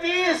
30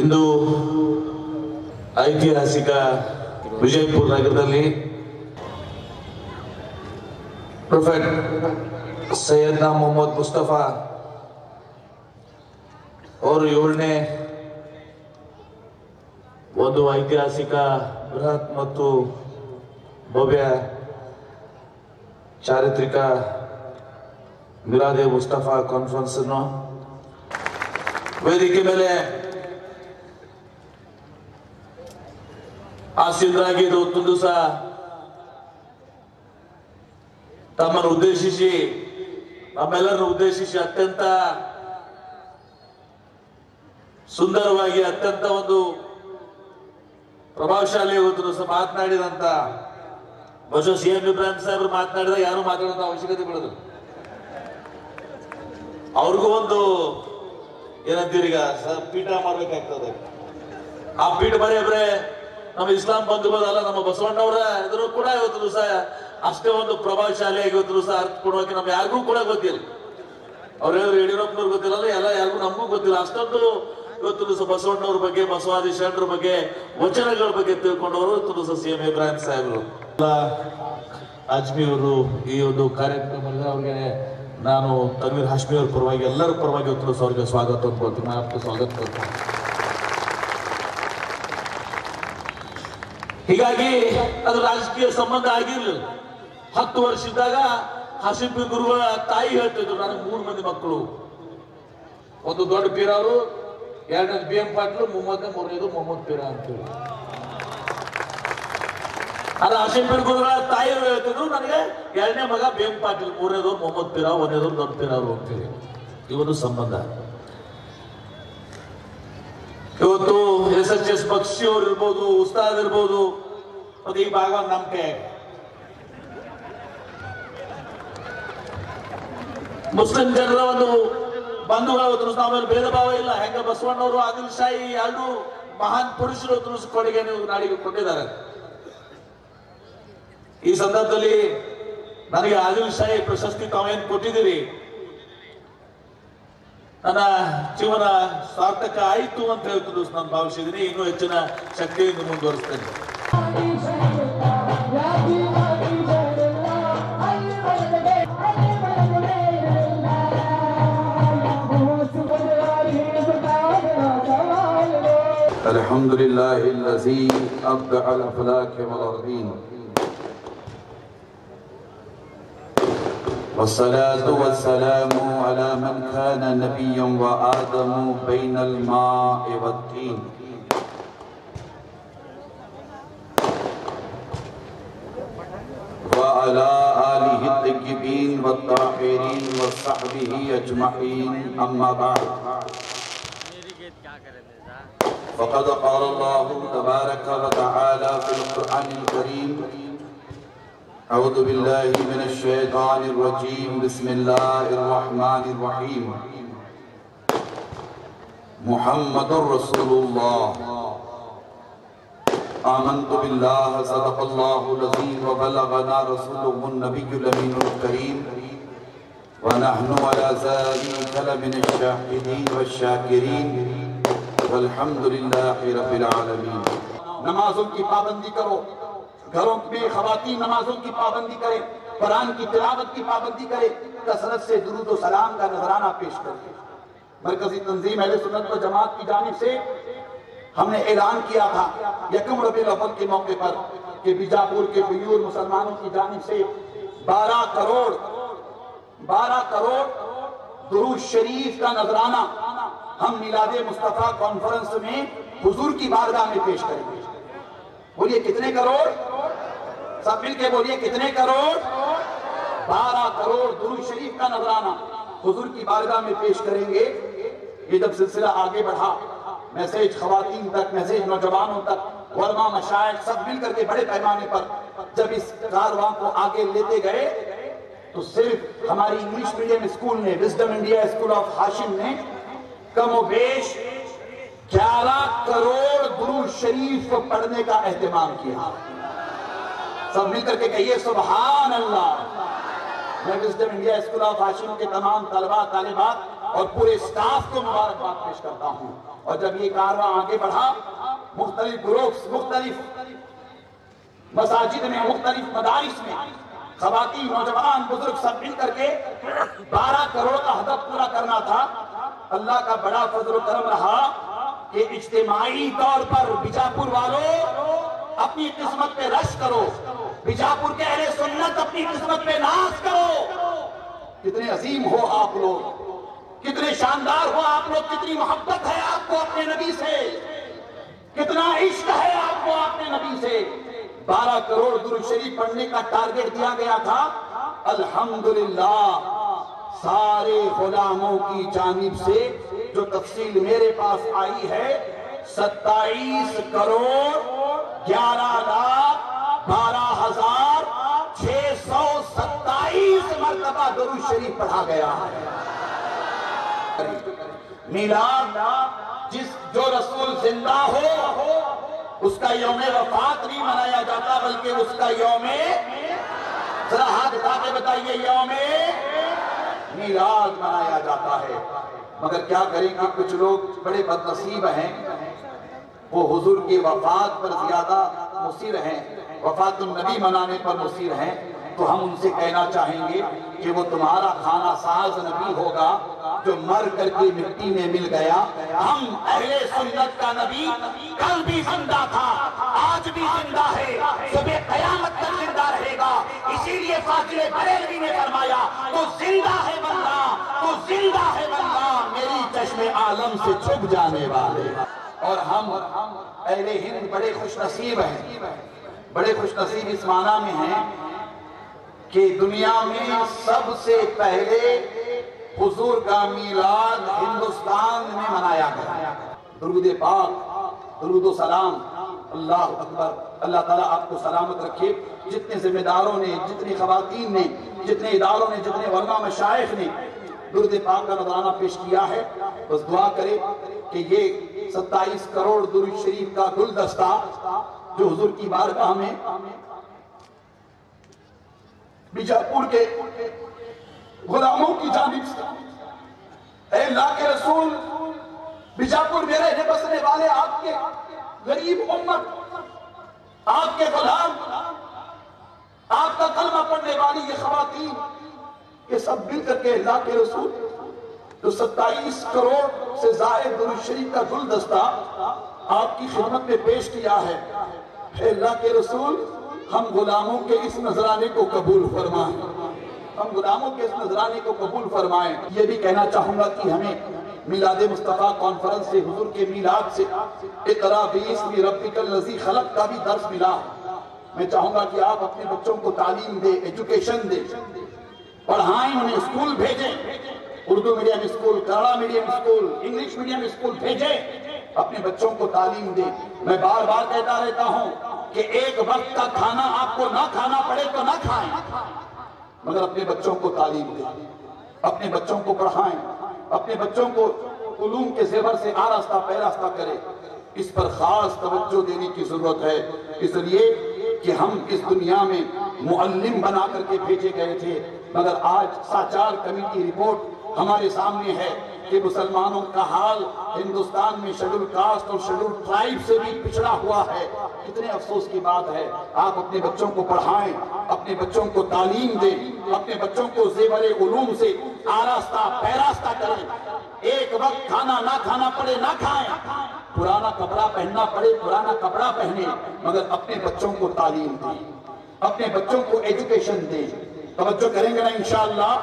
ಇಂದು ಐತಿಹಾಸಿಕ ವಿಜಯಪುರ ನಗರದಲ್ಲಿ ಪ್ರೊಫೆಟ್ ಸೈಯದ್ನಾ ಮೊಹಮ್ಮದ್ ಮುಸ್ತಫಾ ಅವರು 7ನೇ ಒಂದು ಐತಿಹಾಸಿಕ ಬೃಹತ್ ಮತ್ತು ಭವ್ಯ ಚಾರಿತ್ರಿಕ ಮಿಲಾದ್ ಮುಸ್ತಫಾ ಕಾನ್ಫರೆನ್ಸ್ ಅನ್ನು ವೇದಿಕೆ ಮೇಲೆ ಆಸೀನರಾಗಿದ್ದು ಒಂದು ದಿವಸ ತಮ್ಮನ್ನು ಉದ್ದೇಶಿಸಿ ನಮ್ಮೆಲ್ಲರನ್ನು ಉದ್ದೇಶಿಸಿ ಅತ್ಯಂತ ಸುಂದರವಾಗಿ ಅತ್ಯಂತ ಒಂದು ಪ್ರಭಾವಶಾಲಿ ಒಂದು ದಿವಸ ಮಾತನಾಡಿದಂತ ಬಹುಶಃ ಸಿಎಂ ಇಬ್ರಾಹಿಂ ಸಾಹೇಬರು ಮಾತನಾಡಿದಾಗ ಯಾರು ಮಾತಾಡೋದ ಅವಶ್ಯಕತೆ ಬೀಳದು. ಅವ್ರಿಗೂ ಒಂದು ಏನಂತೀರಿ ಈಗ ಪೀಠ ಮಾಡ್ಬೇಕಾಗ್ತದೆ. ಆ ಪೀಠ ಬರೆಯಬ್ರೆ ನಮ್ಮ ಇಸ್ಲಾಂ ಬಂಧುಗಳಲ್ಲ, ನಮ್ಮ ಬಸವಣ್ಣವರ ಎದುರು ಕೂಡ ಇವತ್ತು ದಿವಸ ಅಷ್ಟೇ ಒಂದು ಪ್ರಭಾವಶಾಲಿಯಾಗಿ ಇವತ್ತು ದಿವಸ ಅರ್ಥ ಕೊಡುವಾಗ ನಮ್ಗೆ ಯಾರಿಗೂ ಕೂಡ ಗೊತ್ತಿಲ್ಲ. ಅವ್ರು ಯಡಿಯೂರಪ್ಪನವ್ರು ಗೊತ್ತಿಲ್ಲ, ಎಲ್ಲ ಯಾರಿಗೂ ನಮಗೂ ಗೊತ್ತಿಲ್ಲ. ಅಷ್ಟೊಂದು ಇವತ್ತು ದಿವಸ ಬಸವಣ್ಣವ್ರ ಬಗ್ಗೆ, ಬಸವಾದಿ ಶರಣರ ಬಗ್ಗೆ, ವಚನಗಳ ಬಗ್ಗೆ ತಿಳ್ಕೊಂಡವರು ಇವತ್ತು ದಿವಸ ಸಿಎಂ ಇಬ್ರಾಹಿಂ ಸಾಹೇಬರು. ಅಜ್ಮಿ ಅವರು ಈ ಒಂದು ಕಾರ್ಯಕ್ರಮದಲ್ಲಿ ಅವ್ರಿಗೆ ನಾನು ತನ್ವೀರ್ ಹಾಶ್ಮಿ ಅವ್ರ ಪರವಾಗಿ ಎಲ್ಲರ ಪರವಾಗಿ ಇವತ್ತು ಅವ್ರಿಗೆ ಸ್ವಾಗತ ಅನ್ಕೊಳ್ತೀನಿ. ನಾನು ಸ್ವಾಗತ ಮಾಡ್ತೀನಿ. ಹೀಗಾಗಿ ಅದು ರಾಜಕೀಯ ಸಂಬಂಧ ಆಗಿರ್ಲಿಲ್ಲ. 10 ವರ್ಷ ಇದ್ದಾಗ ಹಸೀಫ್ ಗುರುಗಳ ತಾಯಿ ಹೇಳ್ತಿದ್ರು, ನನಗೆ 3 ಮಂದಿ ಮಕ್ಕಳು, ಒಂದು ದೊಡ್ಡ ಪೀರ ಅವರು, ಎರಡನೇದು BM ಪಾಟೀಲ್, ಮೂರನೇದು ಮೊಹಮ್ಮದ್ ಪೀರ ಅಂತೇಳಿ. ಅದು ಹಸೀಫ್ ಗುರುಗಳ ತಾಯಿಯವರು ಹೇಳ್ತಿದ್ರು, ನನಗೆ ಎರಡನೇ ಮಗ BM ಪಾಟೀಲ್, ಮೂರನೇದವ್ರು ಮೊಹಮ್ಮದ್ ಪೀರ, ಒಂದನೇದವ್ರು ದೊಡ್ಡ ಪೀರ ಅವರು ಅಂತೇಳಿ. ಇವನು ಸಂಬಂಧ. ಇವತ್ತು SHS ಬಕ್ಷಿ ಅವ್ರು ಇರ್ಬೋದು, ಉಸ್ತಾದ್ ಇರ್ಬೋದು, ಮತ್ತೆ ಈ ಭಾಗ ನಮ್ಮ ಕೈ. ಮುಸ್ಲಿಂ ಜನರ ಒಂದು ಬಂಧುಗಳು ನಾವೇನು ಭೇದ ಭಾವ ಇಲ್ಲ. ಹೆಂಗ ಬಸವಣ್ಣವರು, ಆದಿಲ್ ಶಾಹಿ ಎರಡು ಮಹಾನ್ ಪುರುಷರು ಕೊಡುಗೆ ನಾಡಿಗೆ ಕೊಟ್ಟಿದ್ದಾರೆ. ಈ ಸಂದರ್ಭದಲ್ಲಿ ನನಗೆ ಆದಿಲ್ ಶಾಹಿ ಪ್ರಶಸ್ತಿ ತಾವೇನು ಕೊಟ್ಟಿದ್ದೀರಿ, ನನ್ನ ಜೀವನ ಸಾರ್ಥಕ ಆಯಿತು ಅಂತ ಹೇಳ್ತಿದ್ರು ನಾನು ಭಾವಿಸಿದ್ದೀನಿ. ಇನ್ನೂ ಹೆಚ್ಚಿನ ಶಕ್ತಿಯಿಂದ ಮುಂದುವರಿಸ್ತೇನೆ. ಅಲ್ಹಮ್ದುಲಿಲ್ಲಾಹಿಲ್ಲಜೀ ಅಬ್ದಅ ಅಲ್-ಅಫ್ಲಾಕ ವಲ್-ಅರ್ದೀನ್ والصلاة والسلام على من كان نبيا وآدم بين الماء والطين وعلى آله الطيبين والطاهرين وصحبه أجمعين أما بعد فقد قال الله تبارك وتعالى في القرآن الكريم أعوذ بالله من الشيطان الرجيم بسم الله الرحمن الرحيم محمد رسول الله آمنت بالله صدق الله العظيم وبلغنا رسوله النبي الأمين الكريم ونحن على ذلك لمن الشاهدين والشاكرين والحمد لله رب العالمين. نمازوں کی پابندی کرو، گھروں میں خواتین نمازوں کی پابندی کرے، قرآن کی تلاوت کی پابندی کرے، کثرت سے درود و سلام کا نذرانہ پیش کرے. مرکزی تنظیم اہل سنت و جماعت کی جانب سے ہم نے اعلان کیا تھا 1 ربیع الاول کے موقع پر کہ بیجاپور کے غیور مسلمانوں کی جانب سے 12 کروڑ درود شریف کا نذرانہ ہم میلاد مصطفیٰ کانفرنس میں حضور کی بارگاہ میں پیش کریں گے. بولیے کتنے کروڑ؟ سب مل کے بولیے کتنے کروڑ؟ 12 کروڑ درود شریف کا نذرانہ حضور کی بارگاہ میں پیش کریں گے. یہ جب سلسلہ آگے بڑھا، میسیج خواتین تک، میسیج نوجوانوں تک، علماء مشائخ سب مل کر کے بڑے پیمانے پر جب اس کارواں کو آگے لیتے گئے تو صرف ہماری انگلش میڈیم اسکول نے، وزڈم انڈیا اسکول آف ہاشم نے کم و بیش 11 کروڑ درود شریف پڑھنے کا اہتمام کیا. سب مل کر کے کہیے سبحان اللہ. میں وزڈم انڈیا اسکول آف ہاشم کے تمام طلباء، طالبات اور پورے سٹاف کو مبارکباد پیش کرتا ہوں. اور جب یہ کارواں آگے بڑھا، مختلف گروپس، مختلف مساجد میں، مختلف مدارس میں خواتین، نوجوان، بزرگ سب مل کر کے 12 کروڑ کا ہدف پورا کرنا تھا. اللہ کا بڑا فضل و کرم رہا کہ اجتماعی طور پر بیجاپور والوں اپنی قسمت پہ رش کرو، بیجاپور کے اہل سنت اپنی قسمت پہ ناز کرو. کتنے عظیم ہو آپ لوگ، کتنے شاندار ہو آپ لوگ، کتنی محبت ہے آپ کو اپنے نبی سے، کتنا عشق ہے آپ کو اپنے نبی سے. 12 کروڑ درود شریف پڑھنے کا ٹارگٹ دیا گیا تھا. الحمدللہ سارے غلاموں کی جانب سے جو تفصیل میرے پاس آئی ہے 27 کروڑ 11,12,627 مرتبہ درود شریف پڑھا گیا ہے. میلاد جو رسول زندہ ہو اس کا یوم وفات نہیں منایا جاتا، بلکہ اس کا یوم، ذرا ہاتھ اٹھا کے بتائیے، یوم میلاد منایا جاتا ہے. مگر کیا کریں کہ کچھ لوگ بڑے بد نصیب ہیں، وہ حضور کی وفات پر زیادہ مصر ہیں، وفات النبی منانے پر مصر ہیں. تو ہم ان سے کہنا چاہیں گے کہ وہ تمہارا خانہ ساز نبی ہوگا جو مر کر کے مٹی میں مل گیا. ہم اہل سنت کا نبی کل بھی زندہ تھا، آج بھی زندہ ہے، صبح قیامت تک زندہ رہے گا. اسی لیے فاضل بریلوی نے فرمایا تو زندہ ہے بندہ، تو زندہ ہے بندہ میری چشم عالم سے چھپ جانے والے. اور ہم اہل ہند بڑے خوش نصیب ہیں، بڑے خوش نصیب اس معنی میں ہیں کہ دنیا میں سب سے پہلے حضور کا میلاد ہندوستان میں منایا گیا. درود پاک، درود و سلام. اللہ اکبر. اللہ تعالیٰ آپ کو سلامت رکھے. جتنے ذمہ داروں نے، جتنی خواتین نے، جتنے اداروں نے، جتنے علماء مشائخ نے درود پاک کا نذرانہ پیش کیا ہے، بس دعا کرے کہ یہ 27 کروڑ درود شریف کا گلدستہ جو حضور کی بارگاہ میں بیجاپور کے غلاموں کی جانب سے، اے اللہ کے رسول، بیجاپور میں رہنے بسنے والے آپ کے غریب امت، آپ کے غلام، آپ کا کلمہ پڑھنے والی یہ خواتین، یہ سب مل کر کے اللہ کے رسول جو 27 کروڑ سے زائد درود شریف کا گلدستہ آپ کی خدمت میں پیش کیا ہے. اے اللہ کے رسول، ہم غلاموں کے اس نذرانے کو قبول فرمائیں، ہم غلاموں کے اس نذرانے کو قبول فرمائیں. یہ بھی کہنا چاہوں گا کہ ہمیں میلاد مصطفیٰ کانفرنس سے، حضور کے میلاد سے اقرا باسم ربک الذی خلق کا بھی درس ملا. میں چاہوں گا کہ آپ اپنے بچوں کو تعلیم دیں، ایجوکیشن دیں، پڑھائیں، انہیں اسکول بھیجیں، Urdu medium school, Kannada medium school, English medium school بھیجیں، اپنے بچوں کو تعلیم دیں. میں بار بار کہتا رہتا ہوں کہ ایک وقت کا کھانا آپ کو نہ کھانا پڑے تو نہ کھائیں، مگر اپنے بچوں کو تعلیم دیں، اپنے بچوں کو پڑھائیں، اپنے بچوں کو علوم کے زیور سے آراستہ پیراستہ کریں. اس پر خاص توجہ دینے کی ضرورت ہے، اس لیے کہ ہم اس دنیا میں معلم بنا کر کے بھیجے گئے تھے، مگر آج ساچار کمیٹی رپورٹ ہمارے سامنے ہے کہ مسلمانوں کا حال ہندوستان میں شیڈول کاسٹ اور شیڈول ٹرائب سے بھی پچھڑا ہوا ہے. کتنے افسوس کی بات ہے. آپ اپنے بچوں کو پڑھائیں، اپنے بچوں کو تعلیم دیں، اپنے بچوں کو زیور علوم سے آراستہ پیراستہ کریں. ایک وقت کھانا نہ کھانا پڑے نہ کھائیں، پرانا کپڑا پہننا پڑے پرانا کپڑا پہنیں، مگر اپنے بچوں کو تعلیم دیں، اپنے بچوں کو ایجوکیشن دیں. توجہ کریں گے نا انشاءاللہ؟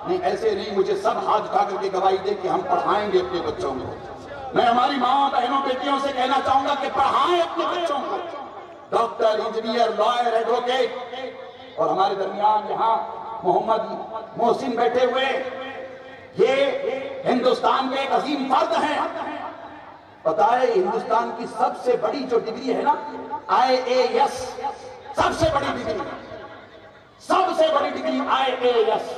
نہیں ایسے نہیں مجھے سب ہاتھ اٹھا کر کے گواہی دے کہ ہم پڑھائیں گے اپنے بچوں کو. میں ہماری ماں بہنوں بیٹیوں سے کہنا چاہوں گا کہ پڑھائیں اپنے بچوں کو، ڈاکٹر، انجینئر، لائر، ایڈوکیٹ. اور ہمارے درمیان یہاں محمد محسن بیٹھے ہوئے، یہ ہندوستان کے ایک عظیم فرد ہیں. پتہ ہے ہندوستان کی سب سے بڑی جو ڈگری ہے نا IAS، سب سے بڑی ڈگری، سب سے بڑی ڈگری IAS.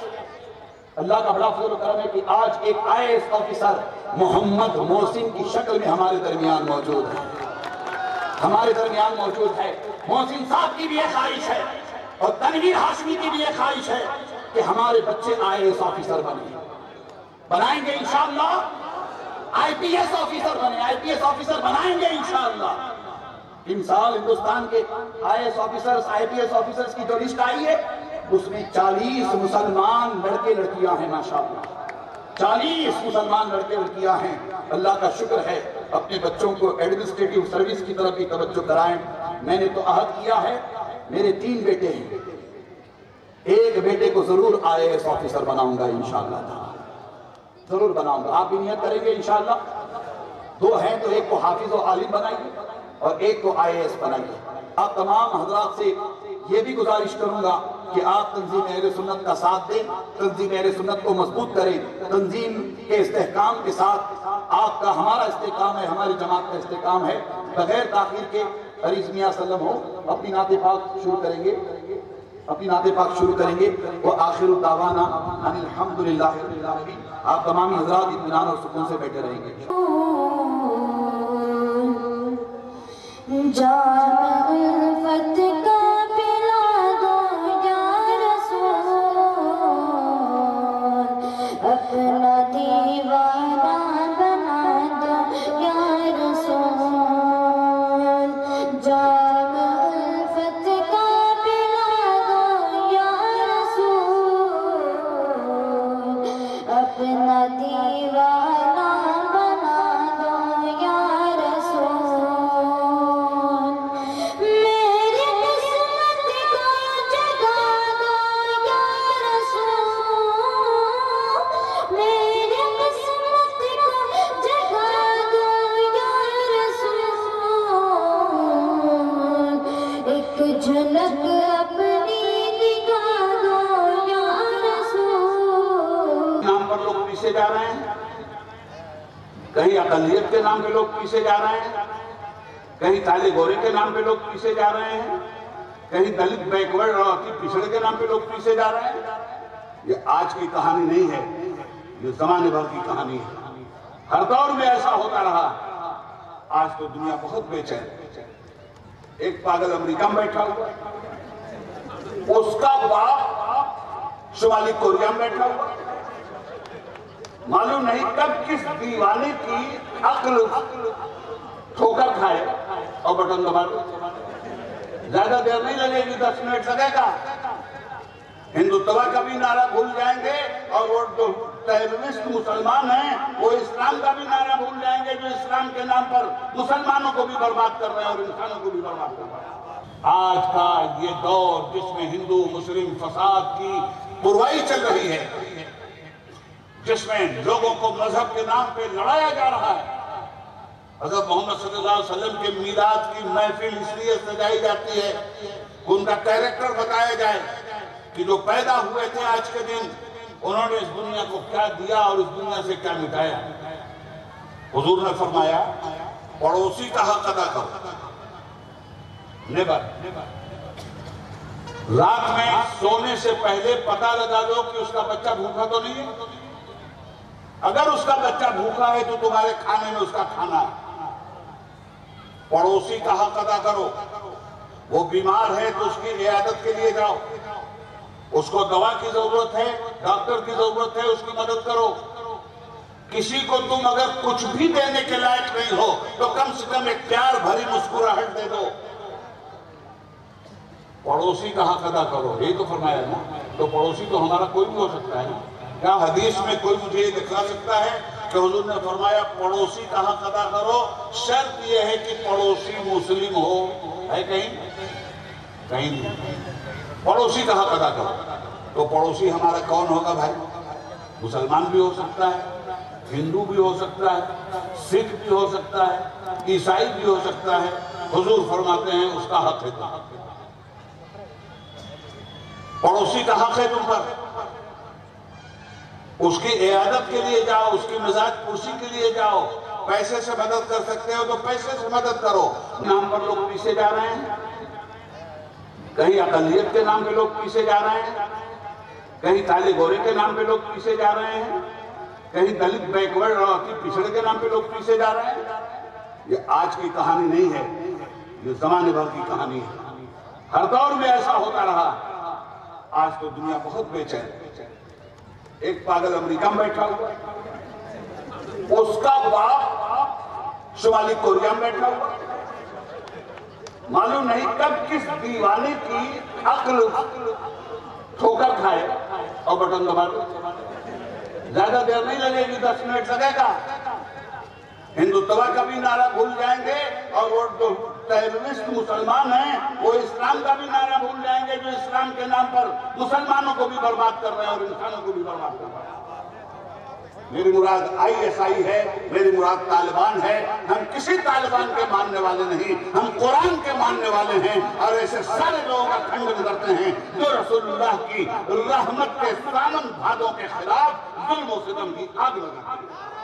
اللہ کا بڑا فضل و کرم ہے کہ آج ایک IAS آفیسر محمد محسن کی شکل میں ہمارے درمیان موجود ہے، ہمارے درمیان موجود ہے. محسن صاحب کی بھی یہ خواہش ہے اور تنویر ہاشمی کی بھی یہ خواہش ہے کہ ہمارے بچے IAS آفیسر بنائیں گے انشاءاللہ. IPS آفیسر بنے، IPS آفیسر بنائیں گے انشاءاللہ. ان سال ہندوستان کے IAS آفیسرز، IPS آفیسرز کی جو لسٹ آئی ہے اس میں 40 مسلمان لڑکے لڑکیاں ہیں. ماشاءاللہ 40 مسلمان لڑکے لڑکیاں ہیں. اللہ کا شکر ہے. اپنے بچوں کو ایڈمنسٹریٹو سروس کی طرف بھی توجہ کرائیں. میں نے تو عہد کیا ہے، میرے 3 بیٹے ہیں، ایک بیٹے کو ضرور IAS آفیسر بناؤں گا انشاءاللہ، ضرور بناؤں گا. آپ بھی نیت کریں گے انشاءاللہ. 2 ہیں تو ایک کو حافظ و عالم بنائیے اور ایک کو IAS بنائیے. آپ تمام حضرات سے یہ بھی گزارش کروں گا کہ آپ تنظیم اہل سنت کا ساتھ دیں، تنظیم اہل سنت کو مضبوط کریں. تنظیم کے استحکام کے ساتھ آپ کا ہمارا استحکام ہے، ہماری جماعت کا استحکام ہے. بغیر تاخیر کے عریض میاں سلم ہو اپنی نعت پاک شروع کریں گے، اپنی نعت پاک شروع کریں گے. وآخر دعوانا ان الحمدللہ رب العالمین. آپ تمامی حضرات اطمینان اور سکون سے بیٹھے رہیں گے. جام الفت کا پلا دو یا رسول، اپنا دیوانہ بنا دو یا رسول. جام الفت کا پلا دو یا رسول، اپنا دیوانہ بنا دو یا رسول. جھلک اپنی دکھا دو یا رسول. نام پر لوگ پیچھے جا رہے ہیں، کہیں اقلیت کے نام پہ لوگ پیچھے جا رہے ہیں، کہیں کالے گورے کے نام پہ لوگ پیچھے جا رہے ہیں، کہیں دلت بیکورڈ اور اتی پچھڑے کے نام پہ لوگ پیچھے جا رہے ہیں. یہ آج کی کہانی نہیں ہے، یہ زمانے بھر کی کہانی ہے. ہر دور میں ایسا ہوتا رہا. آج تو دنیا بہت بے چین. ایک پاگل امریکہ میں بیٹھا ہوا، اس کا باپ شمالی کوریا میں بیٹھا ہوا. معلوم نہیں کب کس دیوانے کی عقل ٹھوکر کھائے اور بٹن دبا دے. زیادہ دیر نہیں لگے گی، 10 منٹ لگے گا. ہندوتوا کا بھی نعرہ بھول جائیں گے اور وہ جو ٹیررسٹ مسلمان ہیں وہ اسلام کا بھی نعرہ بھول جائیں گے، جو اسلام کے نام پر مسلمانوں کو بھی برباد کر رہے ہیں اور انسانوں کو بھی برباد کر رہے ہیں. آج کا یہ دور جس میں ہندو مسلم فساد کی بروائی چل رہی ہے، جس میں لوگوں کو مذہب کے نام پہ لڑایا جا رہا ہے. حضرت محمد صلی اللہ علیہ وسلم کے میلاد کی محفل اس لیے سجائی جاتی ہے ان کا کیریکٹر بتایا جائے کہ جو پیدا ہوئے تھے آج کے دن انہوں نے اس دنیا کو کیا دیا اور اس دنیا سے کیا مٹایا. حضور نے فرمایا پڑوسی کا حق ادا کرو. نیبر. رات میں سونے سے پہلے پتہ لگا دو کہ اس کا بچہ بھوکا تو نہیں ہے. اگر اس کا بچہ بھوکا ہے تو تمہارے کھانے میں اس کا کھانا ہے. پڑوسی کا حق ادا کرو. وہ بیمار ہے تو اس کی عیادت کے لیے جاؤ. اس کو دوا کی ضرورت ہے، ڈاکٹر کی ضرورت ہے، اس کی مدد کرو. کسی کو تم اگر کچھ بھی دینے کے لائق نہیں ہو تو کم سے کم ایک پیار بھری مسکراہٹ دے دو. پڑوسی کا حق ادا کرو. یہی تو فرمایا نا. تو پڑوسی تو ہمارا کوئی بھی ہو سکتا ہے. کیا حدیث میں کوئی مجھے یہ دکھا سکتا ہے کہ حضور نے فرمایا پڑوسی کا حق ادا کرو، شرط یہ ہے کہ پڑوسی مسلم ہو؟ ہے کہیں؟ کہیں نہیں. پڑوسی کا حق ادا کرو. تو پڑوسی ہمارا کون ہوگا بھائی؟ مسلمان بھی ہو سکتا ہے، ہندو بھی ہو سکتا ہے، سکھ بھی ہو سکتا ہے، عیسائی بھی ہو سکتا ہے. حضور فرماتے ہیں اس کا حق ہے. پڑوسی کا حق ہے تم پر. اس کی عیادت کے لیے جاؤ، اس کی مزاج پرسی کے لیے جاؤ. پیسے سے مدد کر سکتے ہو تو پیسے سے مدد کرو. نام پر لوگ پیچھے جا رہے ہیں، کہیں اقلیت کے نام پہ لوگ پیچھے جا رہے ہیں، کہیں کالے گورے کے نام پہ لوگ پیچھے جا رہے ہیں، کہیں دلت بیکورڈ اور اتی پچھڑے کے نام پہ لوگ پیچھے جا رہے ہیں. یہ آج کی کہانی نہیں ہے، یہ زمانے بھر کی کہانی ہے. ہر دور میں ایسا ہوتا رہا. آج تو دنیا بہت بے چین. ایک پاگل امریکہ میں بیٹھا ہوا، اس کا باپ شمالی کوریا میں بیٹھا ہوا. معلوم نہیں کب کس دیوانے کی عقل ٹھوکر کھائے اور بٹن دبا دے. زیادہ دیر نہیں لگے گی، 10 منٹ لگے گا. ہندوتوا کا بھی نعرہ بھول جائیں گے اور وہ جو ٹیررسٹ مسلمان ہیں وہ اسلام کا بھی نعرہ بھول جائیں گے، جو اسلام کے نام پر مسلمانوں کو بھی برباد کر رہے ہیں اور انسانوں کو بھی برباد کر رہے ہیں. میری مراد ISI ہے، میری مراد طالبان ہے. ہم کسی طالبان کے ماننے والے نہیں، ہم قرآن کے ماننے والے ہیں اور ایسے سارے لوگوں کا کھنڈن کرتے ہیں جو رسول اللہ کی رحمت کے سامن بھادوں کے خلاف ظلم و ستم کی آگ لگاتے ہیں.